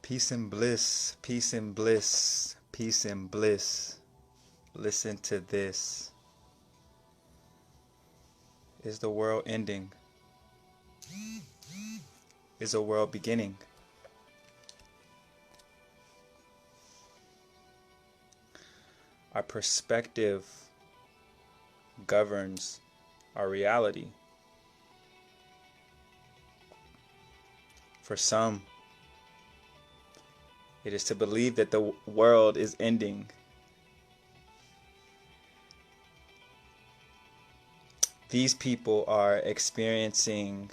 Peace and bliss, peace and bliss, peace and bliss. Listen to this. Is the world ending? Is a world beginning? Our perspective governs our reality. For some, it is to believe that the world is ending. These people are experiencing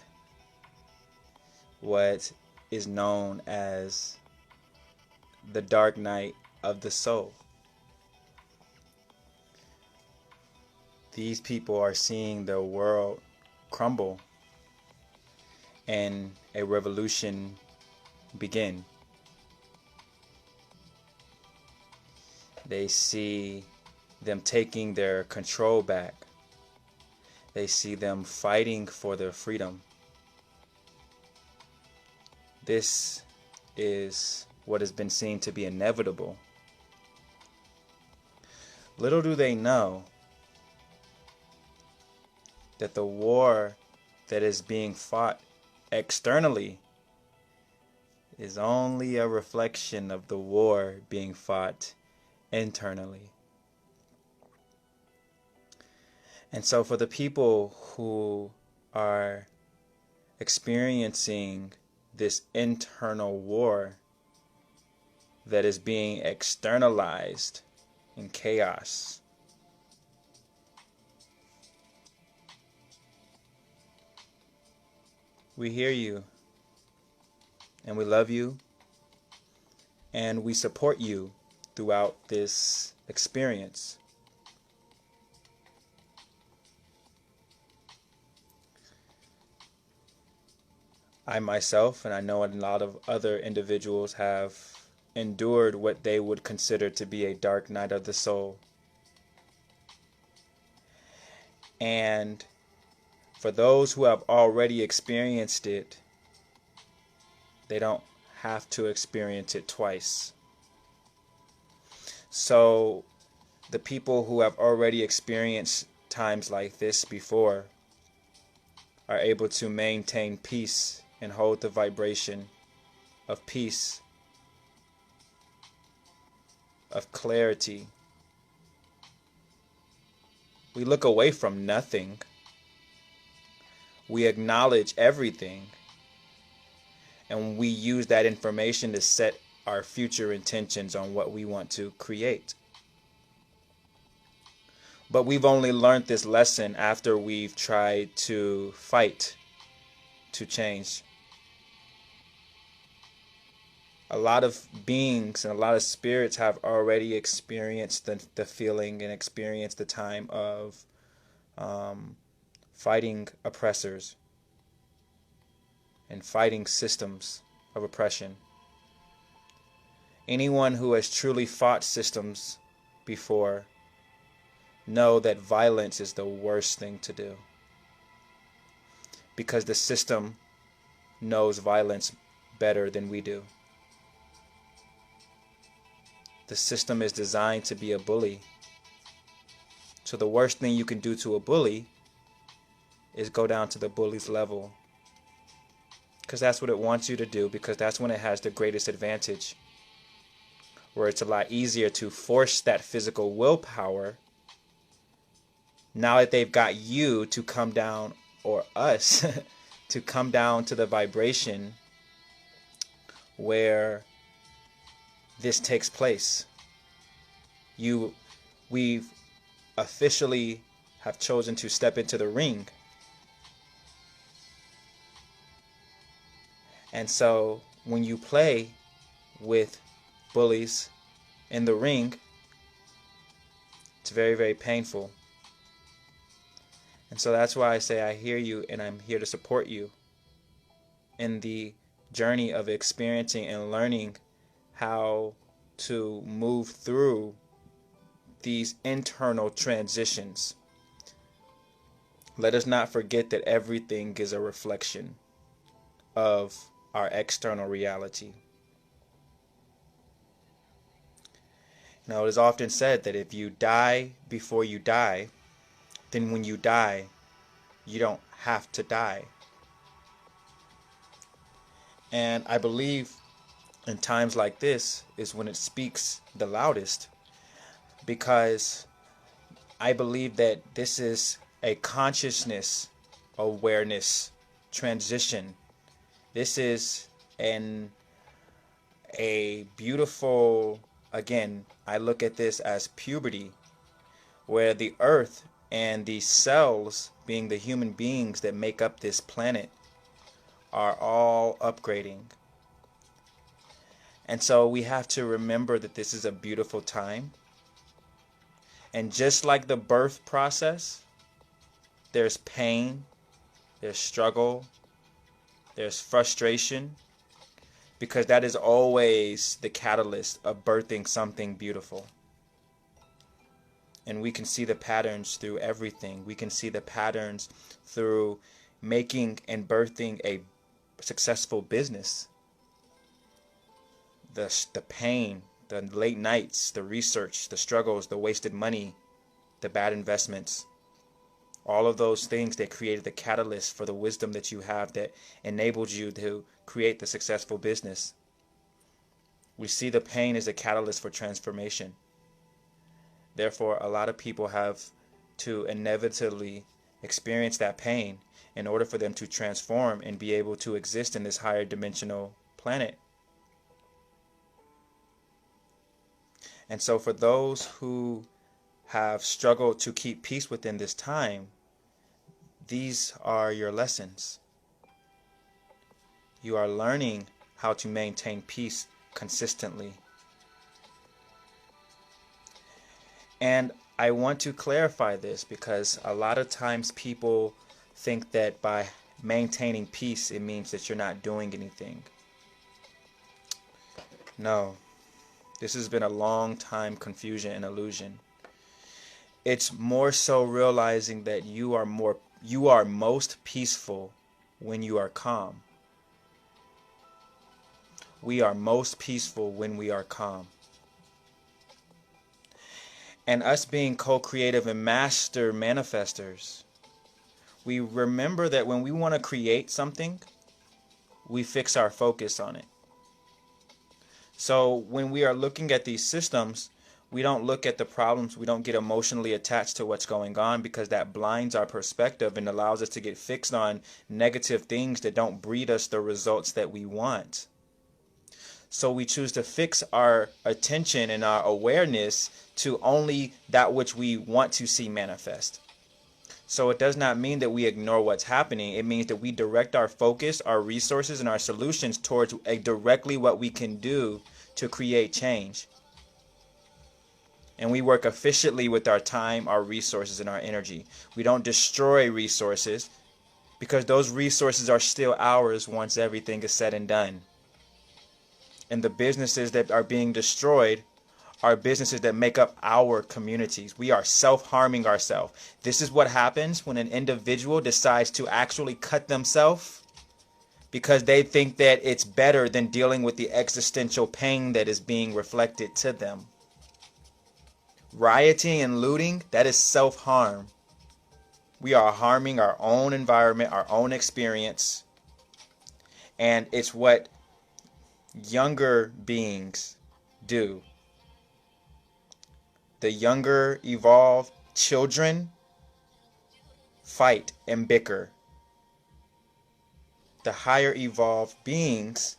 what is known as the dark night of the soul. These people are seeing the world crumble and a revolution begin. They see them taking their control back. They see them fighting for their freedom. This is what has been seen to be inevitable. Little do they know that the war that is being fought externally is only a reflection of the war being fought internally. And so for the people who are experiencing this internal war that is being externalized in chaos, we hear you, and we love you, and we support you throughout this experience. I myself, and I know a lot of other individuals, have endured what they would consider to be a dark night of the soul. And for those who have already experienced it, they don't have to experience it twice. So the people who have already experienced times like this before are able to maintain peace and hold the vibration of peace, of clarity. We look away from nothing. We acknowledge everything. And we use that information to set our future intentions on what we want to create. But we've only learned this lesson after we've tried to fight to change. A lot of beings and a lot of spirits have already experienced the feeling and experienced the time of fighting oppressors and fighting systems of oppression. Anyone who has truly fought systems before know that violence is the worst thing to do, because the system knows violence better than we do. The system is designed to be a bully. So the worst thing you can do to a bully is go down to the bully's level, because that's what it wants you to do, because that's when it has the greatest advantage, where it's a lot easier to force that physical willpower now that they've got you to come down, or us to come down to the vibration where this takes place. We've officially have chosen to step into the ring. And so when you play with bullies in the ring, it's very, very painful. And so that's why I say I hear you, and I'm here to support you in the journey of experiencing and learning how to move through these internal transitions. Let us not forget that everything is a reflection of our external reality. Now, it is often said that if you die before you die, then when you die, you don't have to die. And I believe in times like this is when it speaks the loudest, because I believe that this is a consciousness awareness transition. This is a beautiful, again, I look at this as puberty, where the earth and the cells, being the human beings that make up this planet, are all upgrading. And so we have to remember that this is a beautiful time. And just like the birth process, there's pain, there's struggle, there's frustration, because that is always the catalyst of birthing something beautiful. And we can see the patterns through everything. We can see the patterns through making and birthing a successful business. The pain, the late nights, the research, the struggles, the wasted money, the bad investments, all of those things that created the catalyst for the wisdom that you have that enabled you to create the successful business. We see the pain as a catalyst for transformation. Therefore, a lot of people have to inevitably experience that pain in order for them to transform and be able to exist in this higher dimensional planet. And so for those who have struggled to keep peace within this time, these are your lessons. You are learning how to maintain peace consistently. And I want to clarify this because a lot of times people think that by maintaining peace, it means that you're not doing anything. No. This has been a long time confusion and illusion. It's more so realizing that you are most peaceful when you are calm. We are most peaceful when we are calm. And us being co-creative and master manifestors, we remember that when we want to create something, we fix our focus on it. So when we are looking at these systems, we don't look at the problems, we don't get emotionally attached to what's going on, because that blinds our perspective and allows us to get fixed on negative things that don't breed us the results that we want. So we choose to fix our attention and our awareness to only that which we want to see manifest. So it does not mean that we ignore what's happening. It means that we direct our focus, our resources, and our solutions towards directly what we can do to create change. And we work efficiently with our time, our resources, and our energy. We don't destroy resources, because those resources are still ours once everything is said and done. And the businesses that are being destroyed are businesses that make up our communities. We are self-harming ourselves. This is what happens when an individual decides to actually cut themselves because they think that it's better than dealing with the existential pain that is being reflected to them. Rioting and looting, that is self-harm. We are harming our own environment, our own experience. And it's what younger beings do. The younger evolved children fight and bicker. The higher evolved beings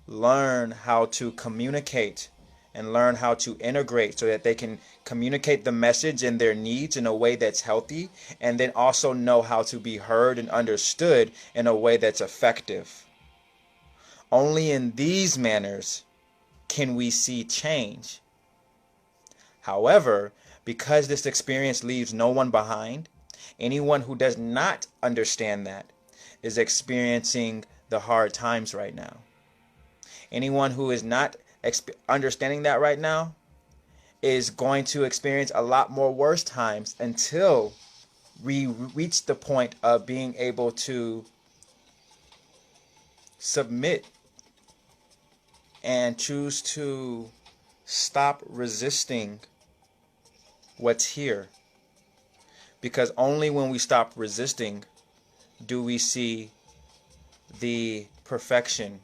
learn how to communicate and learn how to integrate so that they can communicate the message and their needs in a way that's healthy, and then also know how to be heard and understood in a way that's effective. Only in these manners can we see change. However, because this experience leaves no one behind, anyone who does not understand that is experiencing the hard times right now. Anyone who is not understanding that right now is going to experience a lot more worse times until we reach the point of being able to submit and choose to Stop resisting what's here. Because only when we stop resisting do we see the perfection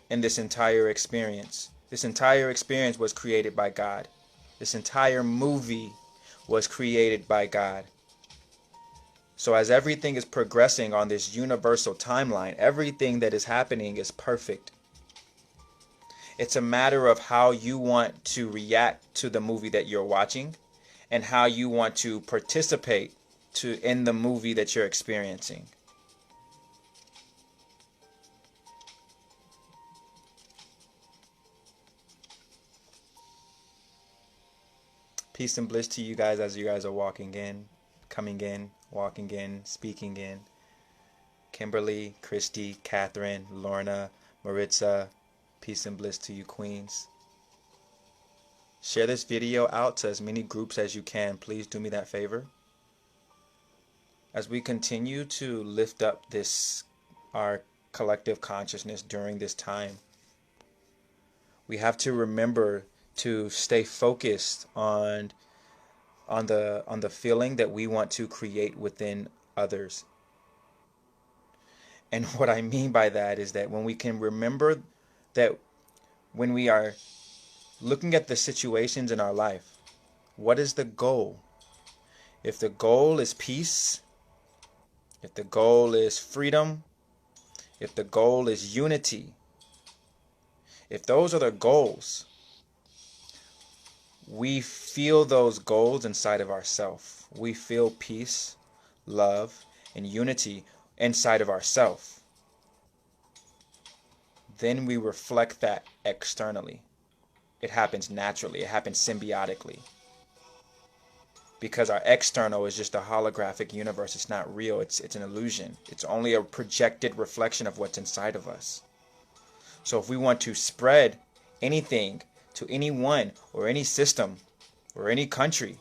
in this entire experience. This entire experience was created by God. This entire movie was created by God. So as everything is progressing on this universal timeline, everything that is happening is perfect. It's a matter of how you want to react to the movie that you're watching and how you want to participate in the movie that you're experiencing. Peace and bliss to you guys as you guys are walking in, coming in, walking in, speaking in. Kimberly, Christy, Catherine, Lorna, Maritza, peace and bliss to you queens. Share this video out to as many groups as you can. Please do me that favor. As we continue to lift up our collective consciousness during this time, we have to remember to stay focused on the feeling that we want to create within others. And what I mean by that is that when we can remember that when we are looking at the situations in our life, what is the goal? If the goal is peace, if the goal is freedom, if the goal is unity, if those are the goals, we feel those goals inside of ourselves. We feel peace, love, and unity inside of ourselves. Then we reflect that externally. It happens naturally. It happens symbiotically. Because our external is just a holographic universe. It's not real. It's an illusion. It's only a projected reflection of what's inside of us. So if we want to spread anything to anyone or any system or any country,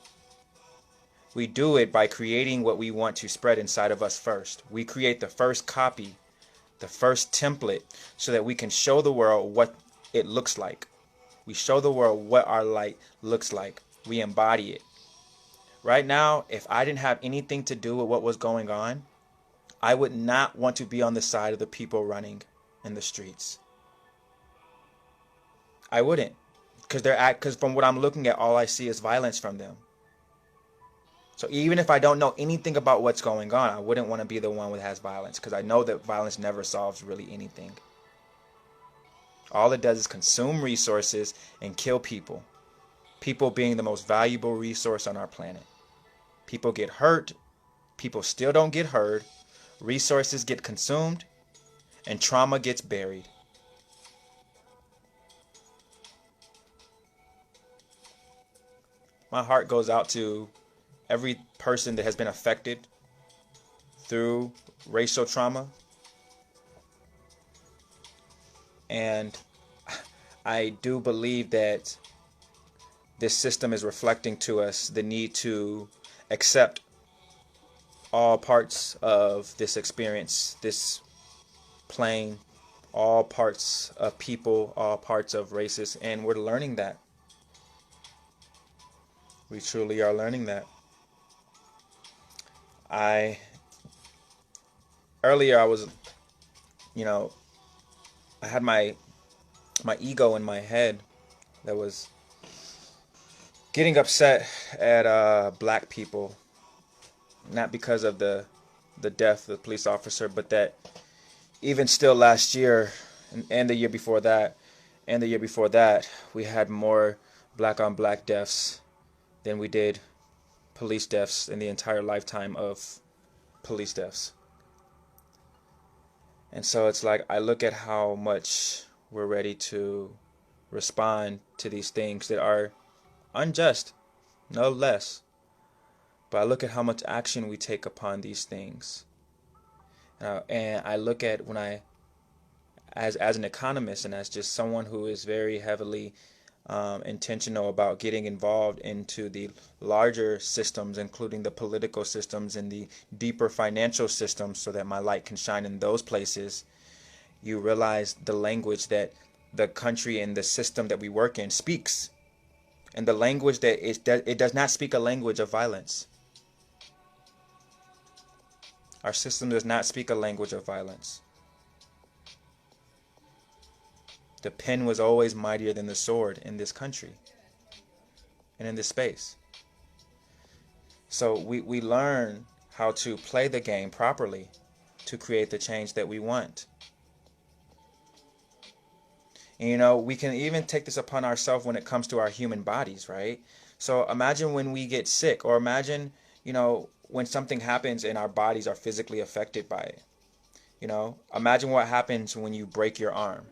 we do it by creating what we want to spread inside of us first. We create the first copy, the first template, so that we can show the world what it looks like. We show the world what our light looks like. We embody it. Right now, if I didn't have anything to do with what was going on, I would not want to be on the side of the people running in the streets. I wouldn't. Because from what I'm looking at, all I see is violence from them. So even if I don't know anything about what's going on, I wouldn't want to be the one that has violence, because I know that violence never solves really anything. All it does is consume resources and kill people. People being the most valuable resource on our planet. People get hurt. People still don't get heard. Resources get consumed. And trauma gets buried. My heart goes out to every person that has been affected through racial trauma. And I do believe that this system is reflecting to us the need to accept all parts of this experience, this plane, all parts of people, all parts of races, and we're learning that. We truly are learning that. Earlier I was, I had my ego in my head that was getting upset at black people, not because of the death of the police officer, but that even still last year and the year before that, we had more black on black deaths than we did police deaths in the entire lifetime of police deaths. And so it's like I look at how much we're ready to respond to these things that are unjust, no less. But I look at how much action we take upon these things. And I look at as an economist and as just someone who is very heavily intentional about getting involved into the larger systems, including the political systems and the deeper financial systems, so that my light can shine in those places. You realize the language that the country and the system that we work in speaks. And the language that it does not speak a language of violence. Our system does not speak a language of violence. The pen was always mightier than the sword in this country and in this space. So we learn how to play the game properly to create the change that we want. And you know, we can even take this upon ourselves when it comes to our human bodies, right? So imagine when we get sick, or imagine, you know, when something happens and our bodies are physically affected by it. You know, imagine what happens when you break your arm.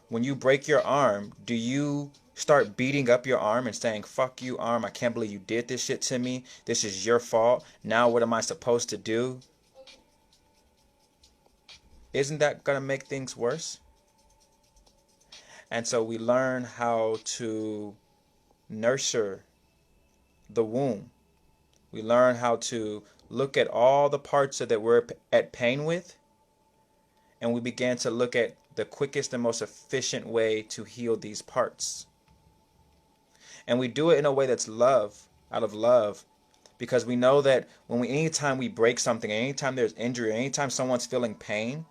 When you break your arm, do you start beating up your arm and saying, fuck you, arm, I can't believe you did this shit to me. This is your fault. Now what am I supposed to do? Isn't that going to make things worse? And so we learn how to nurture the womb. We learn how to look at all the parts that we're at pain with, and we began to look at the quickest and most efficient way to heal these parts. And we do it in a way that's love, out of love, because we know that anytime we break something, anytime there's injury, anytime someone's feeling pain,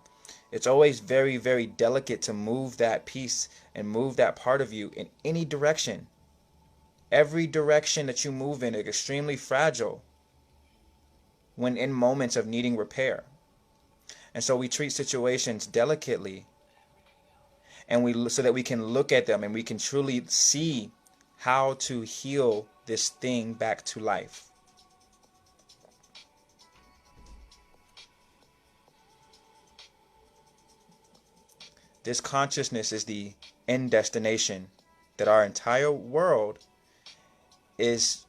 it's always very, very delicate to move that piece and move that part of you in any direction. Every direction that you move in is extremely fragile when in moments of needing repair. And so we treat situations delicately, and so that we can look at them and we can truly see how to heal this thing back to life. This consciousness is the end destination that our entire world is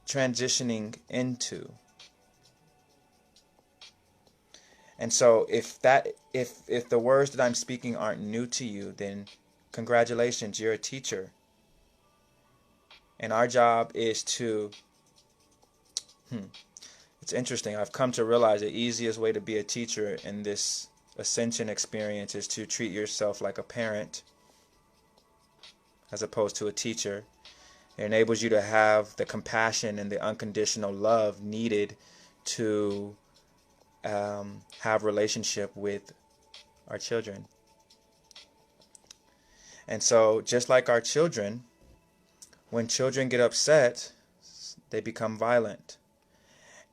transitioning into. And so if the words that I'm speaking aren't new to you, then congratulations, you're a teacher. And our job is to it's interesting. I've come to realize the easiest way to be a teacher in this ascension experience is to treat yourself like a parent as opposed to a teacher. It enables you to have the compassion and the unconditional love needed to have relationship with our children. And so just like our children, when children get upset, they become violent.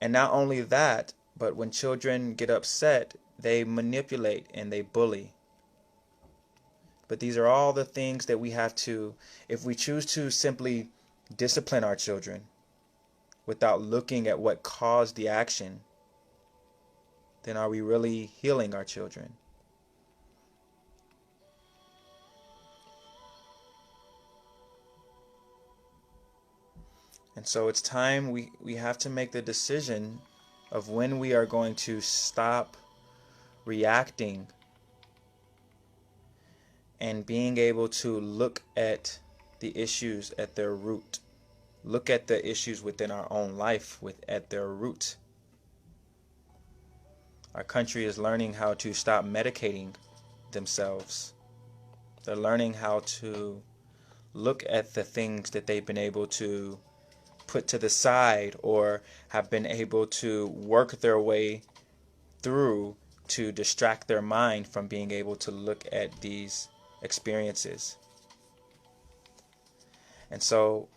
And not only that, but when children get upset, they manipulate and they bully. But these are all the things that we have to, if we choose to simply discipline our children without looking at what caused the action, then are we really healing our children? And so it's time we have to make the decision of when we are going to stop reacting and being able to look at the issues at their root. Look at the issues within our own life at their root. Our country is learning how to stop medicating themselves. They're learning how to look at the things that they've been able to put to the side or have been able to work their way through to distract their mind from being able to look at these experiences. And so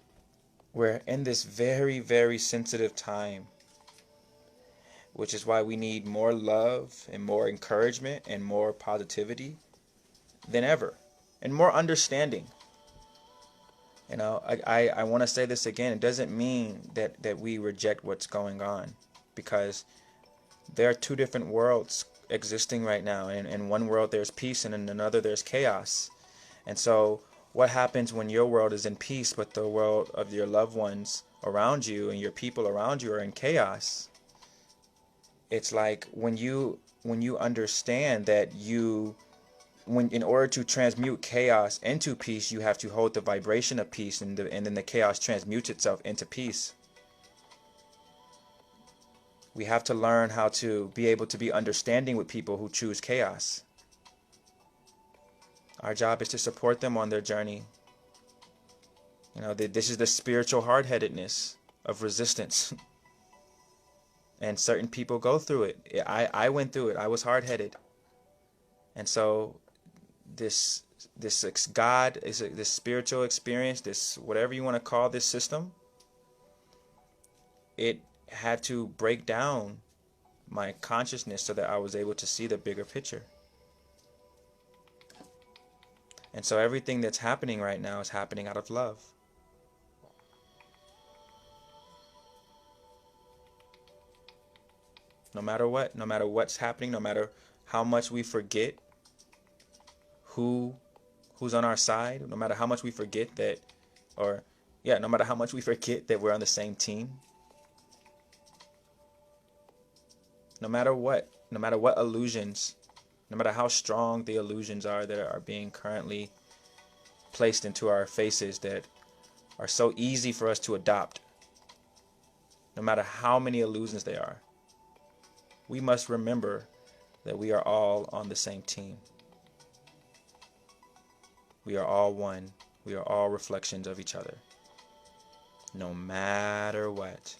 we're in this very, very sensitive time, which is why we need more love and more encouragement and more positivity than ever, and more understanding. You know, I want to say this again. It doesn't mean that we reject what's going on, because there are two different worlds existing right now. In one world there's peace, and in another there's chaos. And so what happens when your world is in peace but the world of your loved ones around you and your people around you are in chaos? It's like when you understand that in order to transmute chaos into peace, you have to hold the vibration of peace, and then the chaos transmutes itself into peace. We have to learn how to be able to be understanding with people who choose chaos. Our job is to support them on their journey. You know, this is the spiritual hard-headedness of resistance. And certain people go through it. I went through it. I was hard-headed. And so this God, this spiritual experience, this whatever you want to call this system, it had to break down my consciousness so that I was able to see the bigger picture. And so everything that's happening right now is happening out of love. No matter what, no matter what's happening, no matter how much we forget who's on our side, no matter how much we forget that, no matter how much we forget that we're on the same team, no matter what illusions, no matter how strong the illusions are that are being currently placed into our faces that are so easy for us to adopt, no matter how many illusions they are, we must remember that we are all on the same team. We are all one. We are all reflections of each other. No matter what.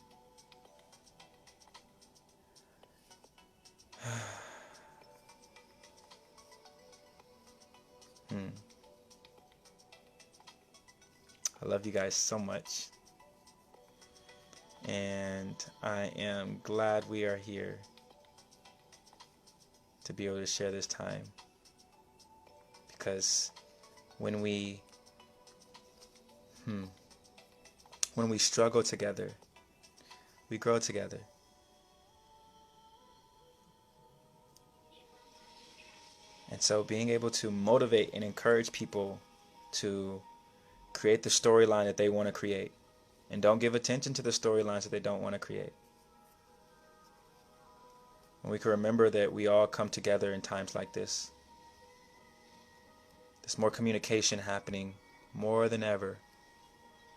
I love you guys so much. And I am glad we are here to be able to share this time. Because when we struggle together, we grow together. And so being able to motivate and encourage people to create the storyline that they want to create, and don't give attention to the storylines that they don't want to create. And we can remember that we all come together in times like this. There's more communication happening more than ever.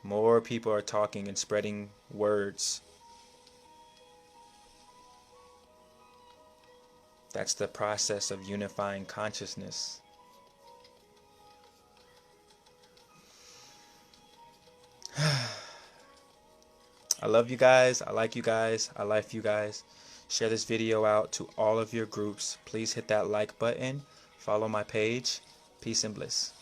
More people are talking and spreading words. That's the process of unifying consciousness. I love you guys. I like you guys. I like you guys. Share this video out to all of your groups. Please hit that like button. Follow my page. Peace and bliss.